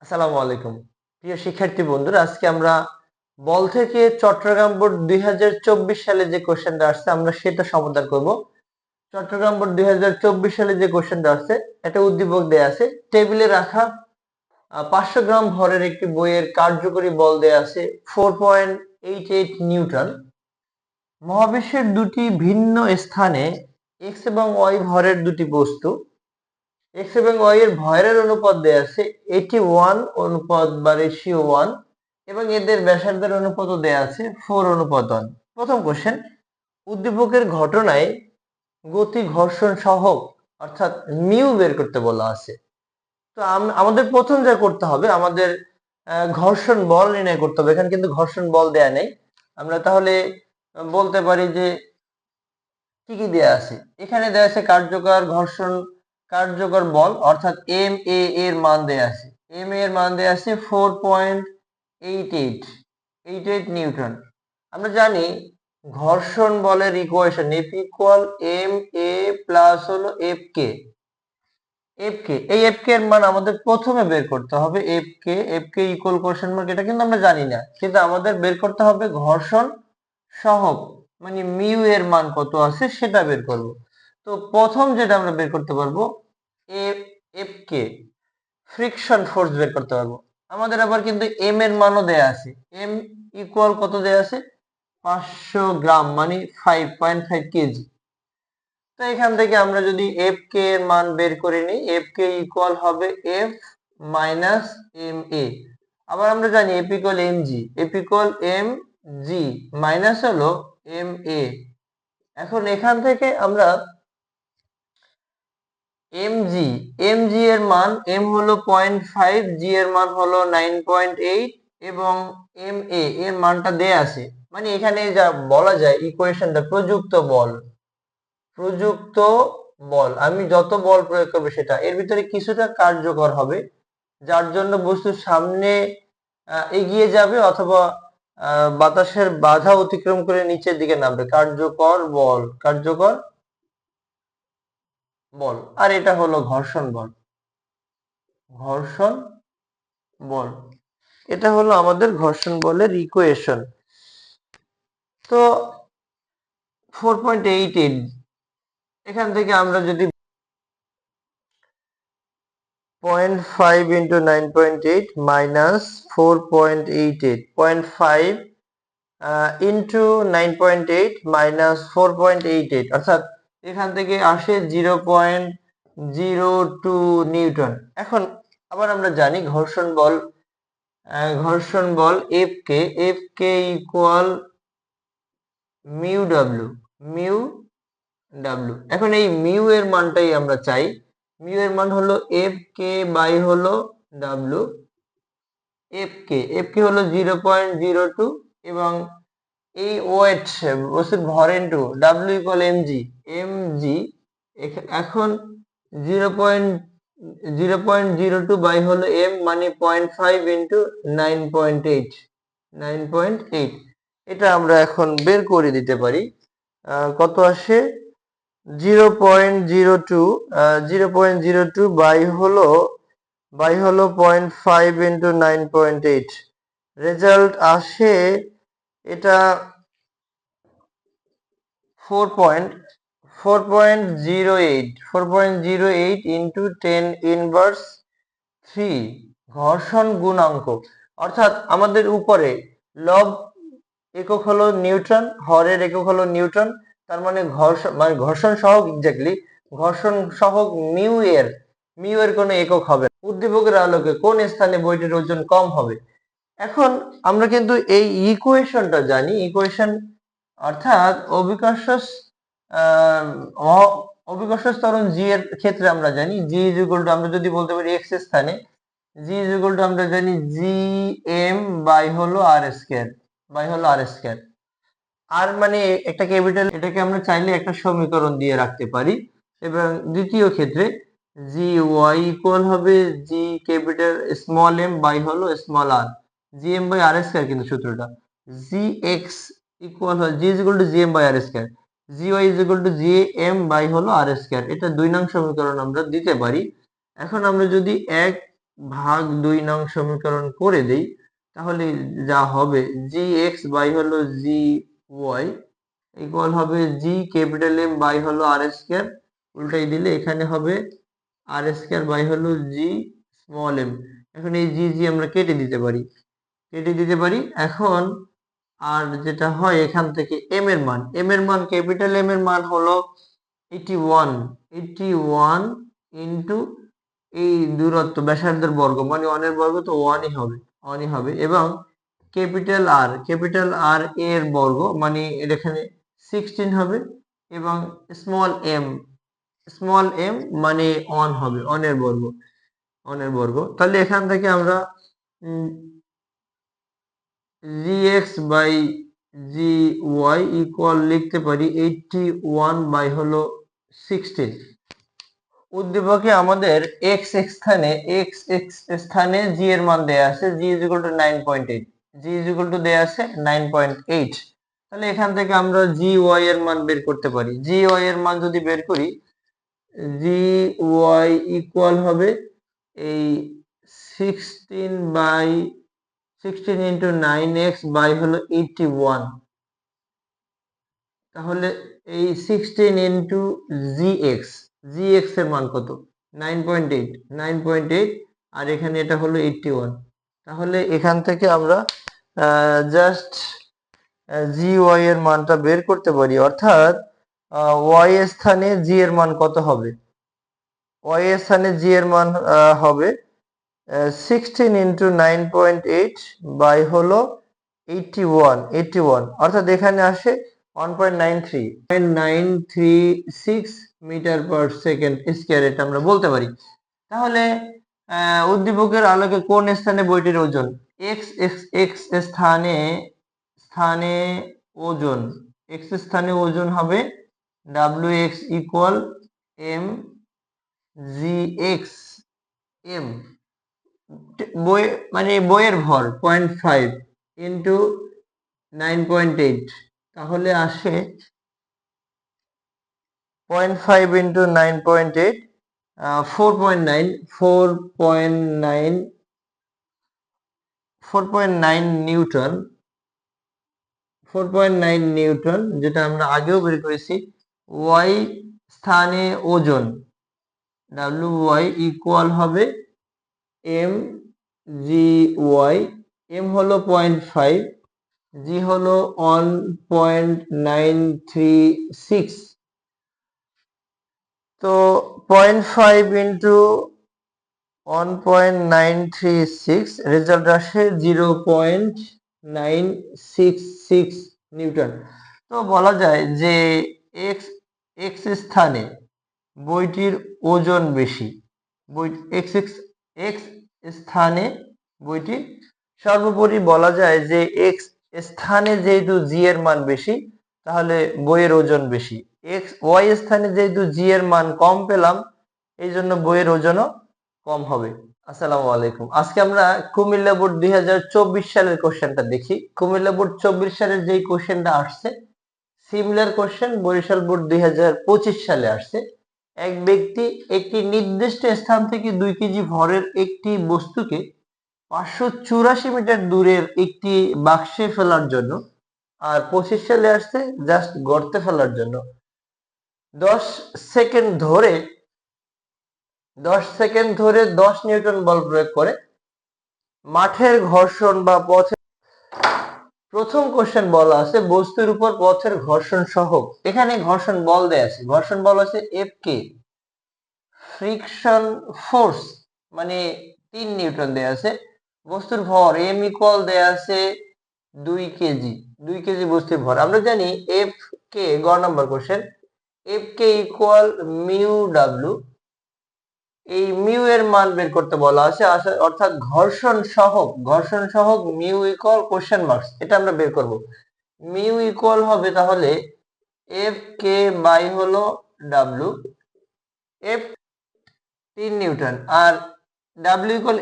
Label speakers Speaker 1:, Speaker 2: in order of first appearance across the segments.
Speaker 1: আসসালামু আলাইকুম প্রিয় শিক্ষার্থী বন্ধুরা, আজকে আমরা বল থেকে চট্টগ্রাম বোর্ড 2024 সালে যে কোশ্চেনটা আসছে আমরা সেটা সমাধান করব। চট্টগ্রাম বোর্ড 2024 সালে যে কোশ্চেনটা আসছে এটা উদ্দীপক দেয়া আছে, টেবিলে রাখা 500 গ্রাম ভরের একটি বইয়ের কার্যকরী বল দেয়া আছে 4.88 নিউটন। মহাবিশ্বের দুটি ভিন্ন স্থানে এক্স এবং ওয়াই ভরের দুটি বস্তু, এক্স এবং ওয়াই এর ভরের অনুপাত দেয়া আছে 81 অনুপাত বা রেশিও 1 এবং এদের ব্যাসার্ধের অনুপাতও দেয়া আছে 4:1। প্রথম কোশ্চেন, উদ্দীপকের ঘটনায় গতি ঘর্ষণ সহগ অর্থাৎ মিউ বের করতে বলা আছে। তো আমাদের প্রথম যা করতে হবে, আমাদের ঘর্ষণ বল নির্ণয় করতে হবে। এখানে কিন্তু ঘর্ষণ বল দেয়া নেই। আমরা তাহলে বলতে পারি যে কি কি দেয়া আছে। এখানে দেয়া আছে কার্যকর বল অর্থাৎ এম এ এর মান দেয়া আছে। এম এর মান দেয়া আছে 4.88 নিউটন। আমরা জানি ঘর্ষণ বলের equation F equal M A plus হলো এফ কে। এই এফ কে এর মান আমাদের প্রথমে বের করতে হবে। F K equal question mark, এটা কিন্তু আমরা জানি না, কিন্তু আমাদের বের করতে হবে ঘর্ষণ সহগ মানে মিউ এর মান কত আছে সেটা বের করব। তো প্রথম যেটা আমরা বের করতে পারবো এফ কে, ফ্রিকশন ফোর্স বের করতে পারবো। আমাদের আবার কিন্তু এম এর মানও দেয়া আছে। এম ইকুয়াল কত দেয়া আছে 500 গ্রাম মানে 5.5 কেজি। তো এখান থেকে আমরা যদি এফ কে এর মান বের করে নিই, এফ কে ইকুয়াল হবে এফ মাইনাস এম এ। আবার আমরা জানি F equal M G, F equal M G minus হলো এম এ। এখন এখান থেকে আমরা এম জি এর মান, এম হলো 0.5, জি এর মান হলো 9.8 এবং এম এ এর মানটা দেয়া আছে। মানে এখানে যা বলা যায় ইকুয়েশনটা প্রযুক্ত বল, আমি যত বল প্রয়োগ করবো সেটা এর ভিতরে কিছুটা কার্যকর হবে, যার জন্য বস্তু সামনে এগিয়ে যাবে অথবা বাতাসের বাধা অতিক্রম করে নিচের দিকে নামবে। কার্যকর বল। আর এটা হলো ঘর্ষণ বল। এটা হলো আমাদের ঘর্ষণ বলের ইকুয়েশন। তো 4.88, এখান থেকে আমরা যদি 0.5 into 9.8 minus 4.88, 0.5 into 9.8 minus 4.88, অর্থাৎ এখান থেকে আসে 0.02 নিউটন। এখন আবার আমরা জানি ঘর্ষণ বল F K equal mu W. এখন এই মিউ এর মানটাই আমরা চাই। মিউ এর মান হলো এফ কে বাই হলো ডাব্লিউ। এফ কে হলো 0.02 এবং এই ওয়েট বস্তুর ভর into W equal M G. এখন 0.02 বাই হলো এম মানে 0.5 ইন্টু 9.8। এটা আমরা এখন বের করে দিতে পারি। কত আসে 0.02 বাই হলো 0.5 ইন্টু 9.8। রেজাল্ট আসে এটা 4.08 ইন্টু 10 ইনভার্স 3 ঘর্ষণ গুণাঙ্ক। অর্থাৎ আমাদের উপরে লব একক হলো নিউটন, হরের একক হলো নিউটন, তার মানে ঘর্ষণ সহগ এক্স্যাক্টলি ঘর্ষণ সহগ মিউ এর কোনো একক হবে না। উদ্দীপকের আলোকে কোন স্থানে বইটির ওজন কম হবে। এখন আমরা কিন্তু এই ইকুয়েশনটা জানি, ইকুয়েশন অর্থাৎ অভিকর্ষ ত্বরণ জি এর ক্ষেত্রে আমরা জানি জি ইজ ইকুয়াল টু, আমরা যদি বলতে পারি এক্স স্থানে জি ইজ ইকুয়াল টু আমরা জানি জি এম বাই হলো আর স্কয়ার। আর মানে একটা ক্যাপিটাল, এটাকে আমরা চাইলে একটা সমীকরণ দিয়ে রাখতে পারি। এবং দ্বিতীয় ক্ষেত্রে জি ওয়াই ইকুয়াল হবে G capital small M by হলো small R, G M by R square কিন্তু সূত্রটা। জি এক্স ইকুয়াল হয় G is equal to G M by R square, G Y is equal to G M by হলো R square. এটা 2 নং সমীকরণ আমরা দিতে পারি। এখন আমরা যদি 1 ভাগ 2 নং সমীকরণ করে দেই, তাহলে যা হবে জি এক্স বাই হলো জি ওয়াই ইকুয়াল হবে জি ক্যাপিটাল এম বাই হলো আর স্কয়ার, উল্টাই দিলে এখানে হবে আর স্কয়ার বাই হলো জি স্মল এম। এখন এই জি জি আমরা কেটে দিতে পারি। এখন আর যেটা হয় এখান থেকে এম এর মান ক্যাপিটাল এম এর মান হলো 81 ইন্টু এই দূরত্ব ব্যাসার্ধের বর্গ মানে 1 এর বর্গ, তো 1ই হবে এবং ক্যাপিটাল আর এর বর্গ মানে এর এখানে 16 হবে এবং স্মল এম মানে 1 হবে, 1 এর বর্গ। তাহলে এখান থেকে আমরা G X by G Y equal লিখতে পারি 81 বাই হলো 16। উদ্দীপকে আমাদের এক্স এক্স স্থানে জি এর মান দেয়া আছে, G is equal to 9.8, G is equal to দেয়া আছে 9.8। তাহলে এখান থেকে আমরা জি ওয়াই এর মান বের করতে পারি। জি ওয়াই এর মান যদি বের করি, জি ওয়াই ইকুয়াল হবে এই 16 ইন্টু 9x বাই হলো 81। তাহলে এই 16 ইন্টু জি এক্স এর মান কত? 9.8 আর এখানে এটা হলো 81। তাহলে এখান থেকে আমরা জাস্ট জি ওয়াই এর মানটা বের করতে পারি, অর্থাৎ ওয়াই এর স্থানে জি এর মান কত হবে? ওয়াই এর স্থানে জি এর মান হবে 16 ইন্টু 9.8 বাই হলো 81 অর্থাৎ এখানে আসে 1.93 মিটার পার সেকেন্ড স্কয়ার, এটা আমরা বলতে পারি। তাহলে উদ্দীপকের আলোকে কোন স্থানে বইটির ওজন? এক্স এক্স এক্স স্থানে ওজন, এক্স স্থানে ওজন হবে W X equal M G X M, বই মানে বইয়ের ভর 0.5 ইন্টু 9.8, তাহলে আসে 0.5 ইন্টু 9.8 4.9 নিউটন, 4.9 নিউটন, যেটা আমরা আগেও বের করেছি। ওয়াই স্থানে ওজন ডাব্লিউ ওয়াই ইকুয়াল হবে এম জি ওয়াই, এম হলো 0.5, জি হলো 1.936, তো 0.5 ইন্টু 1.936 রেজাল্ট আসে 0.966 নিউটন। তো বলা যায় যে এক্স এক্স স্থানে বইটির ওজন বেশি, এক্স এক্স এক্স স্থানে বইটি সর্বোপরি বলা যায় যে এক্স স্থানে যেহেতু জি এর মান বেশি, তাহলে বইয়ের ওজন বেশি। এক্স ওয়াই স্থানে যেহেতু জি এর মান কম পেলাম, এই জন্য বইয়ের ওজনও কম হবে। আসসালামু আলাইকুম। আজকে আমরা কুমিল্লা বোর্ড 2024 সালের কোশ্চেনটা দেখি। কুমিল্লা বোর্ড 24 সালের যেই কোশ্চেনটা আসছে, সিমিলার কোশ্চেন বরিশাল বোর্ড 2025 সালে আসছে। এক ব্যক্তি একটি নির্দিষ্ট স্থান থেকে 2 কেজি ভরের একটি বস্তুকে 584 মিটার দূরের একটি বাক্সে ফেলার জন্য, আর 25 সালে আসছে জাস্ট গর্তে ফেলার জন্য 10 সেকেন্ড ধরে 10 নিউটন বল প্রয়োগ করে মাঠের ঘর্ষণ বা পথে। প্রথম কোশ্চেন বলা আছে বস্তুর উপর পথের ঘর্ষণ সহগ। এখানে ঘর্ষণ বল দেয়া আছে, ঘর্ষণ বল আছে এফ কে, ফ্রিকশন ফোর্স মানে 3 নিউটন দেয়া আছে। বস্তুর ভর এম ইকুয়াল দেয়া আছে 2 কেজি বস্তুর ভর। আমরা জানি এফ কে, গ number question, F K equal mu W. এই মিউ এর মান বের করতে বলা আছে, অর্থাৎ ঘর্ষণ সহগ মিউ ইকুয়াল কোশ্চেন মার্কস, এটা আমরা বের করব। মিউ ইকুয়াল হবে তাহলে এফ কে বাই হলো ডাব্লিউ, এফ 3 নিউটন আর W equal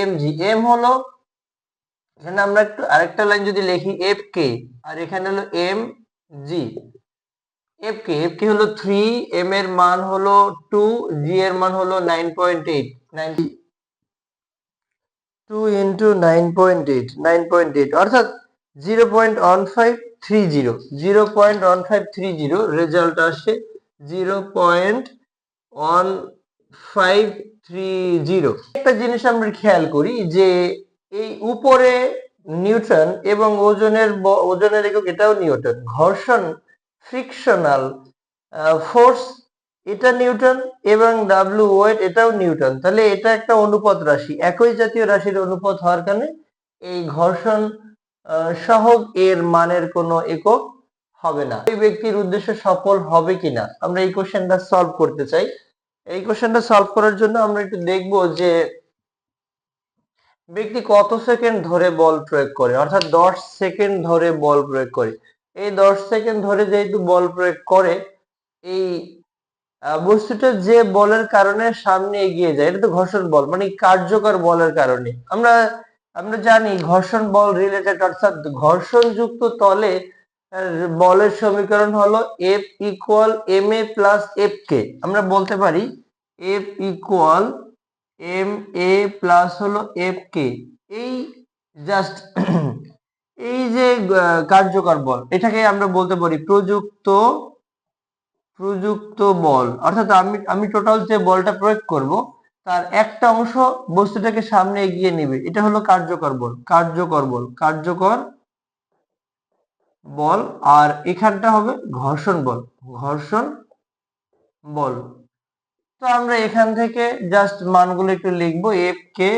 Speaker 1: M G, M হলো, এখানে আমরা একটু আরেকটা লাইন যদি লিখি এফ কে আর এখানে হলো এম জি। এফ কে হলো 3, এম এর মান হলো 2, জি এর মান হলো 9.8 2 ইন্টু 9.8 অর্থাৎ 0.1530 0.1530 রেজাল্ট আসে 0.1530। একটা জিনিস আমরা খেয়াল করি যে এই উপরে নিউটন এবং ওজনের একক এটাও নিউটন, ঘর্ষণ ফ্রিকশনাল ফোর্স এটা নিউটন এবং ডাব্লিউ ওয়েট এটাও নিউটন, তাহলে এটা একটা অনুপাত রাশি, একই জাতীয় রাশির অনুপাত হওয়ার কারণে এই ঘর্ষণ সহগ এর মানের কোনো একক হবে না। এই ব্যক্তির উদ্দেশ্য সফল হবে কিনা আমরা এই কোশ্চেনটা সলভ করতে চাই। এই কোশ্চেনটা সলভ করার জন্য আমরা একটু দেখব যে ব্যক্তি কত সেকেন্ড ধরে বল প্রয়োগ করে, অর্থাৎ 10 সেকেন্ড ধরে বল প্রয়োগ করে। এই 10 সেকেন্ড ধরে যেহেতু বল প্রয়োগ করে, এই বস্তুটা যে বলের কারণে সামনে এগিয়ে যায় এটা তো ঘর্ষণ বল, মানে কার্যকর বলের কারণে। আমরা আমরা জানি ঘর্ষণ বল রিলেটেড, অর্থাৎ ঘর্ষণযুক্ত তলে বলের সমীকরণ হলো F equal M A plus F কে। আমরা বলতে পারি F equal M A plus হলো এফ কে। এই জাস্ট এই যে কার্যকর বল এটাকে আমরা বলতে পারি প্রযুক্ত বল, অর্থাৎ আমি টোটাল যে বলটা প্রয়োগ করব তার একটা অংশ বস্তুটাকে সামনে এগিয়ে নেবে, এটা হলো কার্যকর বল। কার্যকর বল আর এখানটা হবে ঘর্ষণ বল। তো আমরা এখান থেকে জাস্ট মানগুলো একটু লিখবো। এফ কে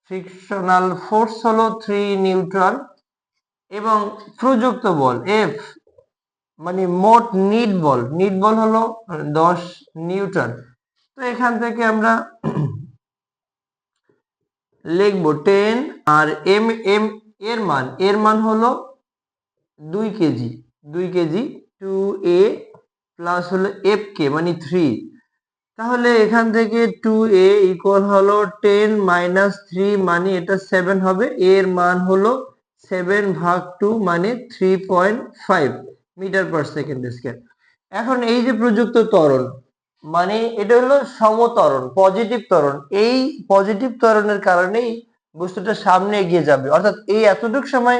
Speaker 1: ফ্রিকশনাল ফোর্স হলো 3 নিউটন এবং প্রযুক্ত বল এফ মানে মোট নিট বল হলো 10 নিউটন। তো এখান থেকে আমরা লিখবো 10 আর এম এম এর মান হলো 2 কেজি 2 a প্লাস হলো এফ কে মানে 3। তাহলে এখান থেকে 2a ইকুয়াল হলো 10 মাইনাস 3 মানে এটা 7 হবে, এর মান হলো 7/2 মানে 3.5 মিটার পার সেকেন্ড স্কয়ার। এখন এই যে প্রযুক্ত ত্বরণ মানে এটা হলো সমত্বরণ, পজিটিভ ত্বরণ। এই পজিটিভ ত্বরণের কারণেই বস্তুটা সামনে এগিয়ে যাবে, অর্থাৎ এই এতটুকু সময়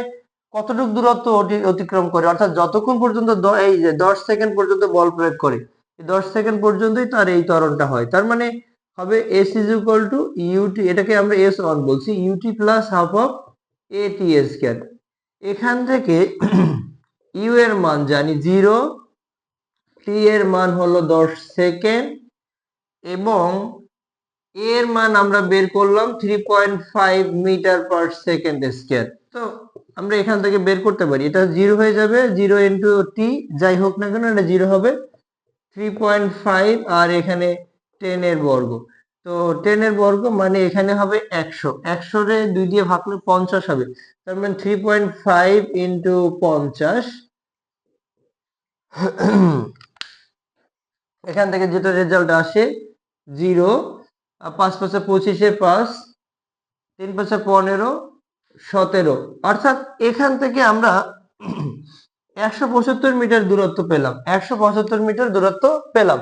Speaker 1: কতটুকু দূরত্ব অতিক্রম করে, অর্থাৎ যতক্ষণ পর্যন্ত এই যে 10 সেকেন্ড পর্যন্ত বল প্রয়োগ করে 10 সেকেন্ড পর্যন্তই তার এই ত্বরণটা হয়। তার মানে হবে s is equal to UT, এটাকে আমরা s1 বলছি, UT plus half of AT square. এখান থেকে ইউ এর মান জানি 0, টি এর মান হলো 10 সেকেন্ড এবং এর মান আমরা বের করলাম 3.5 মিটার পার সেকেন্ড স্কয়ার। তো আমরা এখান থেকে বের করতে পারি, এটা 0 হয়ে যাবে, 0 ইন্টু টি যাই হোক না কেন এটা 0 হবে, 3.5 আর এখানে 10 এর বর্গ। তো 10 এর বর্গ মানে এখানে হবে 100, 100 রে 2 দিয়ে ভাগলে 50 হবে, তার মানে 3.5 ইন্টু 50। এখান থেকে যেটা রেজাল্ট আসে 0, 5 5 25 5, 3 5 15, 17, অর্থাৎ এখান থেকে আমরা 175 মিটার দূরত্ব পেলাম, 175 মিটার দূরত্ব পেলাম।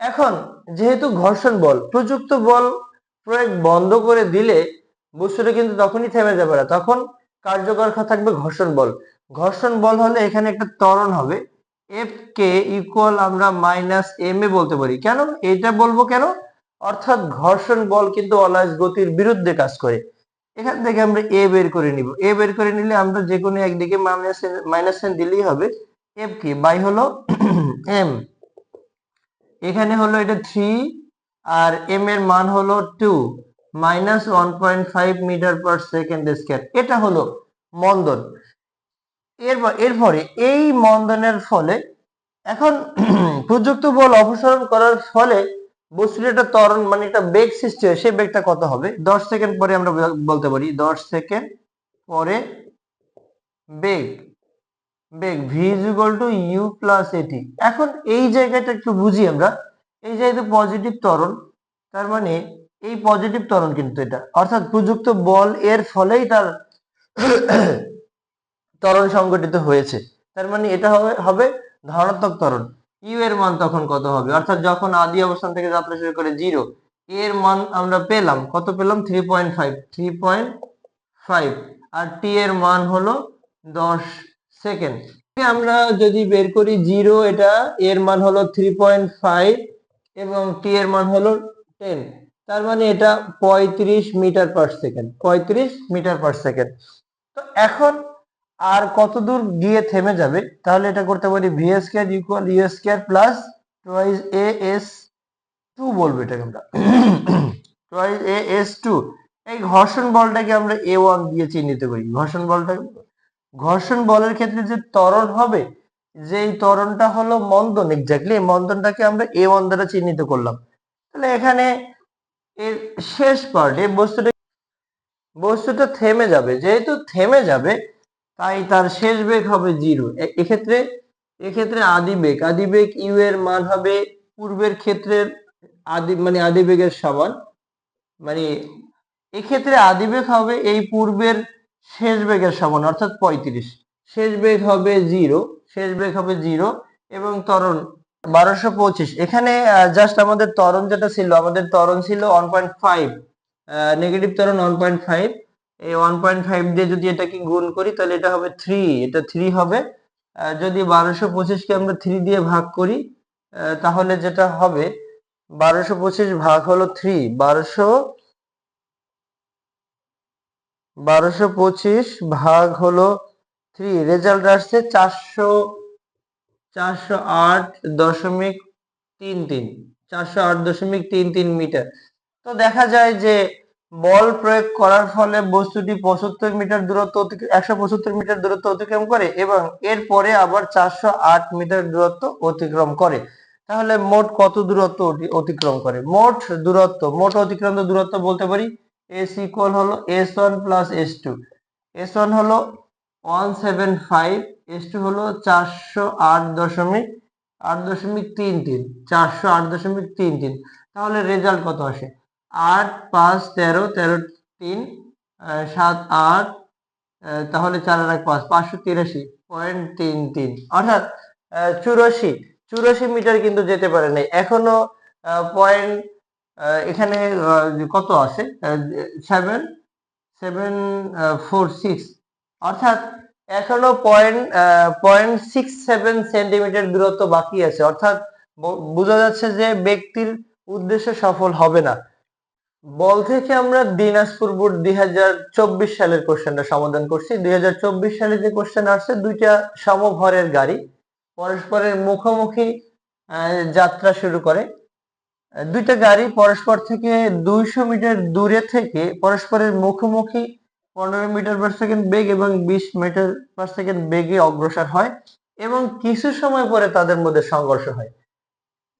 Speaker 1: এখন যেহেতু ঘর্ষণ বল, প্রযুক্ত বল প্রয়োগ বন্ধ করে দিলে বস্তুটা কিন্তু তখনই থেমে যাবে না, তখন কার্যকর থাকবে ঘর্ষণ বল হলে এখানে একটা ত্বরণ হবে এফ কে ইকুয়াল আমরা মাইনাস এম এ বলতে পারি। কেন এটা বলবো কেন, অর্থাৎ ঘর্ষণ বল কিন্তু অলয়েজ গতির বিরুদ্ধে কাজ করে। এখান থেকে আমরা এ বের করে নিব, এ বের করে নিলে আমরা যে কোনো একদিকে মাইনাস সাইন দিলেই হবে, এফ কে বাই হলো এম, এখানে হলো এটা 3 আর এম এর মান হলো 2 minus 1.5 metre per second square. এটা হলো মন্দন। এরপরে এই মন্দনের ফলে এখন প্রযুক্ত বল অপসারণ করার ফলে বস্তুর একটা ত্বরণ মানে একটা বেগ সৃষ্টি হয়, সেই বেগটা কত হবে 10 সেকেন্ড পরে আমরা বলতে পারি, 10 সেকেন্ড পরে বেগ v is equal to U plus AT. এখন এই জায়গাটা একটু বুঝি আমরা, এই যেহেতু পজিটিভ ত্বরণ তার মানে এই পজিটিভ ত্বরণ কিন্তু এটা, অর্থাৎ প্রযুক্ত বল এর ফলেই তার ত্বরণ সংঘটিত হয়েছে, তার মানে এটা হবে ধনাত্মক ত্বরণ। ইউ এর মান তখন কত হবে, অর্থাৎ যখন আদি অবস্থান থেকে যাত্রা শুরু করে 0, এর মান আমরা পেলাম কত পেলাম 3.5 আর টি এর মান হলো 10 সেকেন্ড। আমরা যদি বের করি 0, এটা এর মান হলো 3.5 এবং টি এর মান হলো 10, তার মানে এটা 35 metre per second. 35 metre per second. তো এখন আর কত দূর গিয়ে থেমে যাবে, তাহলে এটা করতে পারি V square equal U square plus twice A S two বলবো এটাকে আমরা টুয়াইস এ এস টু। এই ঘর্ষণ বলটাকে আমরা এ ওয়ান দিয়ে চিহ্নিত করি। ঘর্ষণ বলের ক্ষেত্রে যে ত্বরণ হবে, যে এই ত্বরণটা হলো মন্দন, এক্স্যাক্টলি এই মন্দনটাকে আমরা এ ওয়ান দ্বারা চিহ্নিত করলাম। তাহলে এখানে এর শেষ পার্ট, এই বস্তুটা থেমে যাবে, যেহেতু থেমে যাবে তাই তার শেষ বেগ হবে 0। এক্ষেত্রে আদিবেগ ইউ এর মান হবে পূর্বের ক্ষেত্রের আদিবেগের সমান। মানে এক্ষেত্রে আদিবেগ হবে এই পূর্বের শেষ বেগের সমান, অর্থাৎ 35। শেষ বেগ হবে 0 এবং ত্বরণ 1225। এখানে জাস্ট আমাদের ত্বরণ যেটা ছিল, আমাদের ত্বরণ ছিল 1.5, নেগেটিভ ত্বরণ 1.5। এই 1.5 দিয়ে যদি এটাকে গুণ করি তাহলে এটা হবে 3, এটা 3 হবে। যদি 1225 কে আমরা 3 দিয়ে ভাগ করি তাহলে যেটা হবে 1225 ভাগ হলো 3, 1225 ভাগ হলো 3, রেজাল্ট আসছে 408.33 মিটার। তো দেখা যায় যে বল প্রয়োগ করার ফলে বস্তুটি 75 মিটার দূরত্ব 175 মিটার দূরত্ব অতিক্রম করে এবং এরপরে আবার 408 মিটার দূরত্ব অতিক্রম করে। তাহলে মোট কত দূরত্ব অতিক্রম করে? মোট অতিক্রান্ত দূরত্ব বলতে পারি এস ইকুয়াল হলো S1 প্লাস S2। S1 হলো 175, S2 হলো 408.33। তাহলে রেজাল্ট কত আসে? 8, 5, 13, 13, 3, 7, 8, তাহলে 4 আর 5, 583.33, অর্থাৎ 84 মিটার কিন্তু যেতে পারে নাই। এখনো পয়েন্ট এখানে কত আছে? 7.46, অর্থাৎ এখনো 0.67 সেন্টিমিটার দূরত্ব বাকি আছে। অর্থাৎ বোঝা যাচ্ছে যে ব্যক্তির উদ্দেশ্য সফল হবে না। বল থেকে আমরা দিনাজপুর বোর্ড 2024 সালের কোশ্চেনটা সমাধান করছি। 2024 সালে যে কোশ্চেন আসছে, দুইটা সমভরের গাড়ি পরস্পরের মুখোমুখি যাত্রা শুরু করে। দুইটা গাড়ি পরস্পর থেকে 200 মিটার দূরে থেকে পরস্পরের মুখোমুখি 15 মিটার পার সেকেন্ড বেগ এবং 20 মিটার পার সেকেন্ড বেগে অগ্রসর হয় এবং কিছু সময় পরে তাদের মধ্যে সংঘর্ষ হয়।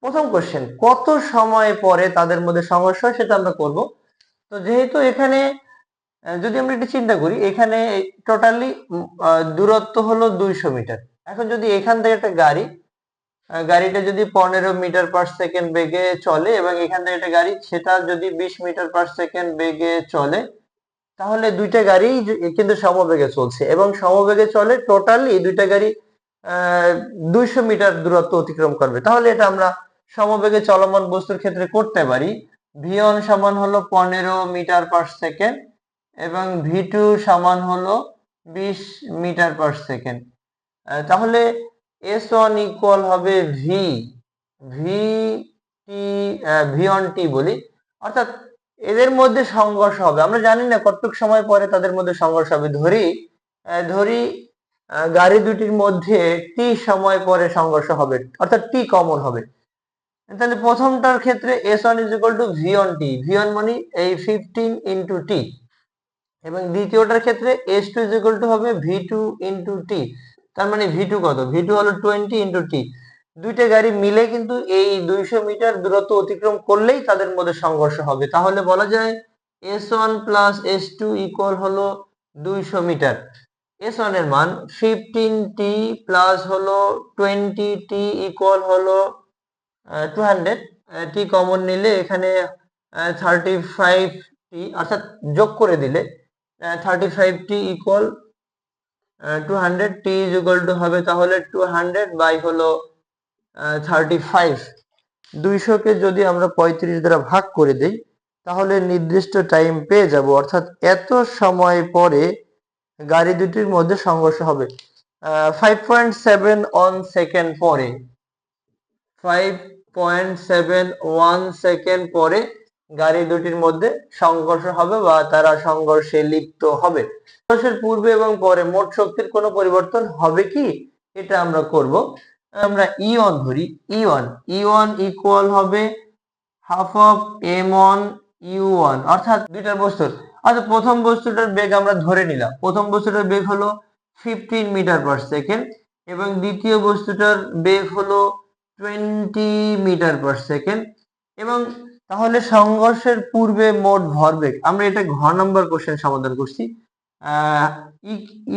Speaker 1: প্রথম কোশ্চেন, কত সময় পরে তাদের মধ্যে সংঘর্ষ হয় সেটা আমরা করব। তো যেহেতু এখানে যদি আমরা একটু চিন্তা করি, এখানে টোটালি দূরত্ব হলো 200 মিটার। এখন যদি এখান থেকে একটা গাড়িটা যদি 15 মিটার পার সেকেন্ড বেগে চলে এবং এখান থেকে একটা গাড়ি সেটা যদি 20 মিটার পার সেকেন্ড বেগে চলে, তাহলে দুইটা গাড়ি কিন্তু সমবেগে চলছে এবং সমবেগে চলে, টোটালি দুইটা গাড়ি 200 মিটার দূরত্ব অতিক্রম করবে। তাহলে এটা আমরা সমবেগে চলমান বস্তুর ক্ষেত্রে করতে পারি। v1 সমান হলো 15 মিটার পার সেকেন্ড এবং v2 সমান হলো 20 মিটার পার সেকেন্ড। তাহলে S1 ইকুয়াল হবে v1t বলি, অর্থাৎ এদের মধ্যে সংঘর্ষ হবে। আমরা জানি না কতটুকু সময় পরে তাদের মধ্যে সংঘর্ষ হবে। ধরি গাড়ি দুটির মধ্যে টি সময় পরে সংঘর্ষ হবে, অর্থাৎ টি কমন হবে। তাহলে প্রথমটার ক্ষেত্রে S1 is equal to v1t, v1 মানে এই 15 into t, এবং দ্বিতীয়টার ক্ষেত্রে S2 is equal to হবে v2 into t, তার মানে v2 কত? v2 হলো 20 into t। দুইটা গাড়ি মিলে কিন্তু এই 200 মিটার দূরত্ব অতিক্রম করলেই তাদের মধ্যে সংঘর্ষ হবে। তাহলে বলা যায় S1 প্লাস S2 ইকুয়াল হলো 200 মিটার। S1 এর মান 15t প্লাস হলো 20t ইকুয়াল হলো 200। টি কমন নিলে এখানে 35t, অর্থাৎ যোগ করে দিলে 35t equal 200, t is equal two হবে তাহলে 200 বাই হলো 35। 200 কে যদি আমরা 35 দ্বারা ভাগ করে দেই তাহলে নির্দিষ্ট টাইম পেয়ে যাব, অর্থাৎ এত সময় পরে গাড়ি দুটির মধ্যে সংঘর্ষ হবে। 5.71 সেকেন্ড পরে 5.71 সেকেন্ড পরে গাড়ি দুটির মধ্যে সংঘর্ষ হবে বা তারা সংঘর্ষে লিপ্ত হবে। সংঘর্ষের পূর্বে এবং পরে মোট শক্তির কোনো পরিবর্তন হবে কি, এটা আমরা করব। আমরা E1 ধরি, E1 ইকুয়াল হবে হাফ অফ m1 u1, অর্থাৎ দুইটা বস্তুর, অর্থাৎ প্রথম বস্তুটার বেগ আমরা ধরে নিলাম, প্রথম বস্তুটার বেগ হলো 15 মিটার পার সেকেন্ড এবং দ্বিতীয় বস্তুটার বেগ হলো 20 মিটার পার সেকেন্ড। এবং তাহলে সংঘর্ষের পূর্বে মোট ভরবেগ, আমরা এটা ঘ নম্বর কোশ্চেন সমাধান করছি। ই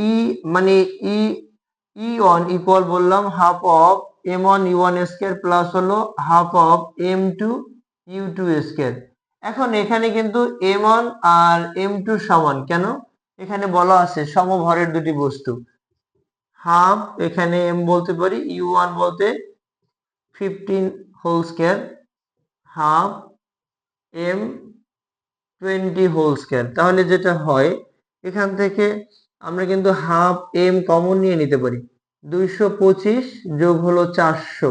Speaker 1: ই মানে ই E1 ইকুয়াল বললাম half of m1 u1 square plus হলো half of m2 u2 square. এখন এখানে কিন্তু m1 আর m2 সমান, কেন? এখানে বলা আছে সমভরের দুটি বস্তু। হাফ এখানে m বলতে পারি, u1 বলতে 15 whole square, half m 20 whole square. তাহলে যেটা হয় এখান থেকে আমরা কিন্তু হাফ m কমন নিয়ে নিতে পারি, 225 যোগ হলো 400।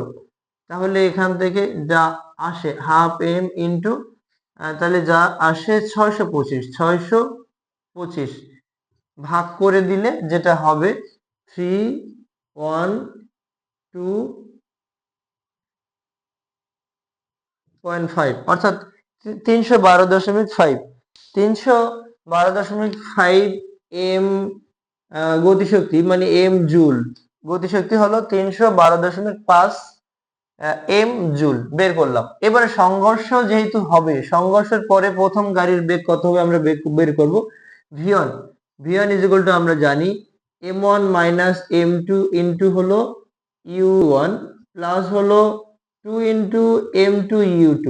Speaker 1: তাহলে এখান থেকে যা আসে হাফ m ইন্টু, তাহলে যা আসে 625 ভাগ করে দিলে যেটা হবে 312.5, অর্থাৎ 312.5 312.5 এম গতিশক্তি, মানে এম জুল। গতিশক্তি হলো 312.5 এম জুল বের করলাম। এবারে সংঘর্ষ যেহেতু হবে, সংঘর্ষের পরে প্রথম গাড়ির বেগ কত হবে আমরা বের করব। v1 ইজ ইকুয়াল টু আমরা জানি m1 মাইনাস m2 ইন্টু হলো u1 প্লাস হলো 2 ইন্টু m2 u2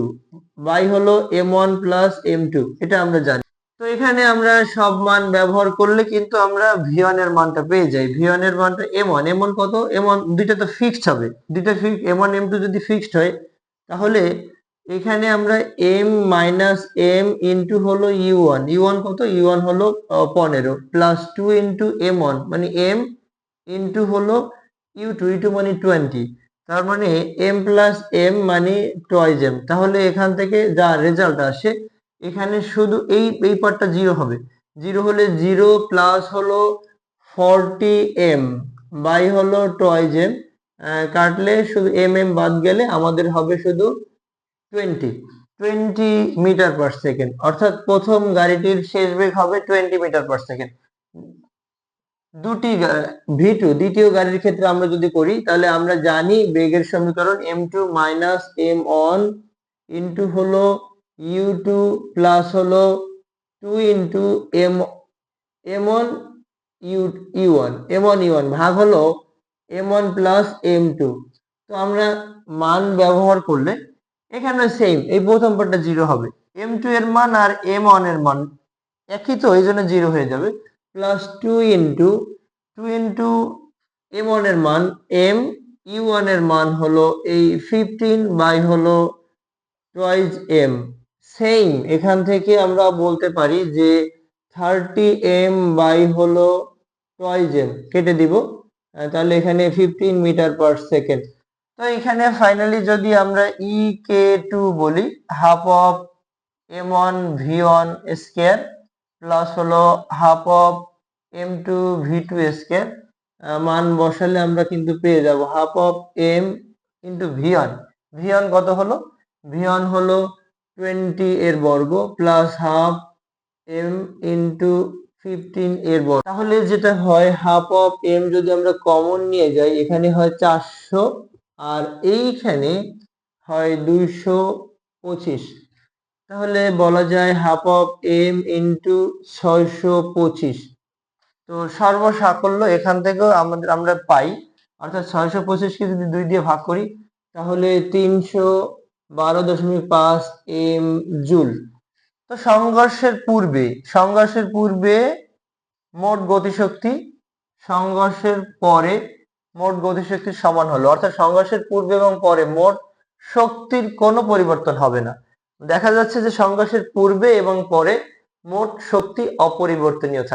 Speaker 1: বাই হলো m1 প্লাস m2, এটা আমরা জানি। তো এখানে আমরা সব মান ব্যবহার করলে কিন্তু আমরা v1 এর মানটা পেয়ে যাই। v1 এর মানটা m1 কত, m1 দুইটা তো ফিক্সড হবে, দুইটা m1 m2 যদি ফিক্সড হয় তাহলে এখানে আমরা m মাইনাস m ইন্টু হলো u1 কত, u1 হলো 15 প্লাস 2 ইন্টু m1 মানে m ইন্টু হলো u2 মানে 20, তার মানে m প্লাস m মানে টয়েস m। তাহলে এখান থেকে যা রেজাল্ট আসে এখানে শুধু এই পার্টটা জিরো হবে, জিরো হলে 0 প্লাস হলো 40m বাই হলো টয়েস m, কাটলে শুধু m বাদ গেলে আমাদের হবে শুধু 20 মিটার পার সেকেন্ড, অর্থাৎ প্রথম গাড়িটির শেষ বেগ হবে 20 মিটার পার সেকেন্ড। v2 দ্বিতীয় গাড়ির ক্ষেত্রে আমরা যদি করি তাহলে আমরা জানি বেগের সমীকরণ m2 মাইনাস m1 ইন্টু হলো u2 প্লাস হলো 2 ইন্টু m1 u1 ভাগ হলো m1 প্লাস m2। তো আমরা মান ব্যবহার করলে এখানে সেম, এই প্রথম পার্টটা জিরো হবে, m2 এর মান আর m1 এর মান একই, তো এই জন্য জিরো হয়ে যাবে, প্লাস 2 ইন্টু m1 এর মান m u1 এর মান হলো এই 15 বাই হলো টয়েস m। সেম এখান থেকে আমরা বলতে পারি যে 30m বাই হলো টয়েস m কেটে দিব, তাহলে এখানে 15 মিটার পার সেকেন্ড। তো এখানে ফাইনালি যদি আমরা ek2 বলি half of m1 v1 square plus হলো half of m2 v2 square, মান বসালে আমরা কিন্তু পেয়ে যাব half of m into v1 কত হলো, v1 হলো 20 এর বর্গ প্লাস হাফ m ইন্টু 15 এর বর্গ। তাহলে যেটা হয় হাফ অফ m যদি আমরা কমন নিয়ে যাই এখানে হয় 400 আর এইখানে হয় 225, তাহলে বলা যায় হাফ অফ m ইন্টু 625। তো সর্বসাকল্য এখান থেকেও আমরা পাই, অর্থাৎ 625কে যদি 2 দিয়ে ভাগ করি তাহলে 312.5 m জুল। তো সংঘর্ষের পূর্বে মোট গতিশক্তি সংঘর্ষের পরে মোট গতিশক্তি সমান হলো, অর্থাৎ সংঘর্ষের পূর্বে এবং পরে মোট শক্তির কোনো পরিবর্তন হবে না। দেখা যাচ্ছে যে সংঘর্ষের পূর্বে এবং পরে মোট শক্তি অপরিবর্তনীয় থাকে।